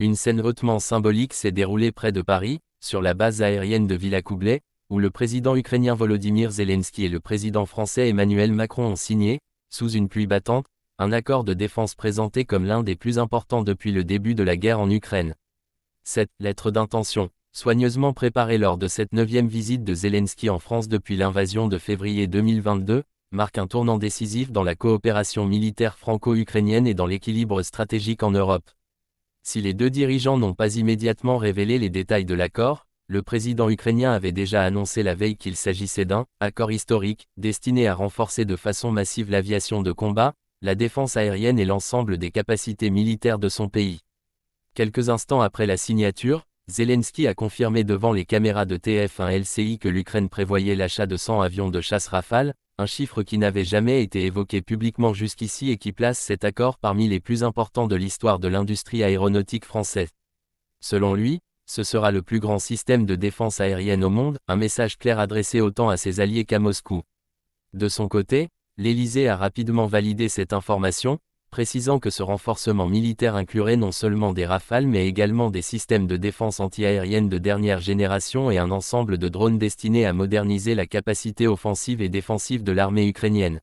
Une scène hautement symbolique s'est déroulée près de Paris, sur la base aérienne de Villacoublay, où le président ukrainien Volodymyr Zelensky et le président français Emmanuel Macron ont signé, sous une pluie battante, un accord de défense présenté comme l'un des plus importants depuis le début de la guerre en Ukraine. Cette lettre d'intention, soigneusement préparée lors de cette 9e visite de Zelensky en France depuis l'invasion de février 2022, marque un tournant décisif dans la coopération militaire franco-ukrainienne et dans l'équilibre stratégique en Europe. Si les deux dirigeants n'ont pas immédiatement révélé les détails de l'accord, le président ukrainien avait déjà annoncé la veille qu'il s'agissait d'un accord historique, destiné à renforcer de façon massive l'aviation de combat, la défense aérienne et l'ensemble des capacités militaires de son pays. Quelques instants après la signature, Zelensky a confirmé devant les caméras de TF1 LCI que l'Ukraine prévoyait l'achat de 100 avions de chasse Rafale, un chiffre qui n'avait jamais été évoqué publiquement jusqu'ici et qui place cet accord parmi les plus importants de l'histoire de l'industrie aéronautique française. Selon lui, ce sera le plus grand système de défense aérienne au monde, un message clair adressé autant à ses alliés qu'à Moscou. De son côté, l'Élysée a rapidement validé cette information, précisant que ce renforcement militaire inclurait non seulement des Rafales mais également des systèmes de défense anti-aérienne de dernière génération et un ensemble de drones destinés à moderniser la capacité offensive et défensive de l'armée ukrainienne.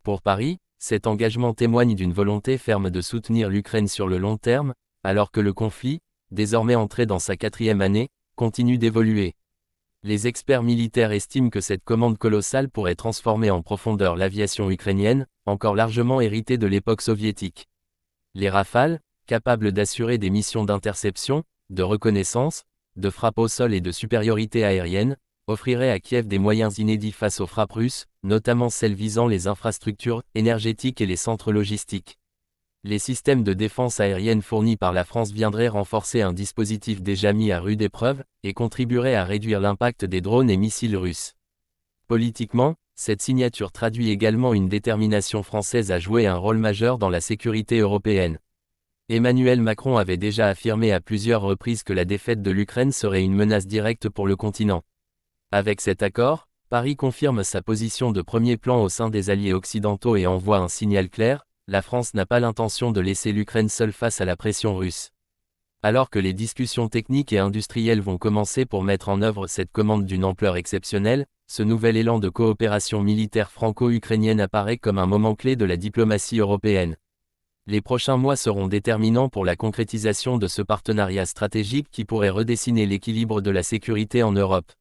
Pour Paris, cet engagement témoigne d'une volonté ferme de soutenir l'Ukraine sur le long terme, alors que le conflit, désormais entré dans sa 4e année, continue d'évoluer. Les experts militaires estiment que cette commande colossale pourrait transformer en profondeur l'aviation ukrainienne, encore largement héritée de l'époque soviétique. Les Rafales, capables d'assurer des missions d'interception, de reconnaissance, de frappe au sol et de supériorité aérienne, offriraient à Kiev des moyens inédits face aux frappes russes, notamment celles visant les infrastructures énergétiques et les centres logistiques. Les systèmes de défense aérienne fournis par la France viendraient renforcer un dispositif déjà mis à rude épreuve, et contribueraient à réduire l'impact des drones et missiles russes. Politiquement, cette signature traduit également une détermination française à jouer un rôle majeur dans la sécurité européenne. Emmanuel Macron avait déjà affirmé à plusieurs reprises que la défaite de l'Ukraine serait une menace directe pour le continent. Avec cet accord, Paris confirme sa position de premier plan au sein des alliés occidentaux et envoie un signal clair: la France n'a pas l'intention de laisser l'Ukraine seule face à la pression russe. Alors que les discussions techniques et industrielles vont commencer pour mettre en œuvre cette commande d'une ampleur exceptionnelle, ce nouvel élan de coopération militaire franco-ukrainienne apparaît comme un moment clé de la diplomatie européenne. Les prochains mois seront déterminants pour la concrétisation de ce partenariat stratégique qui pourrait redessiner l'équilibre de la sécurité en Europe.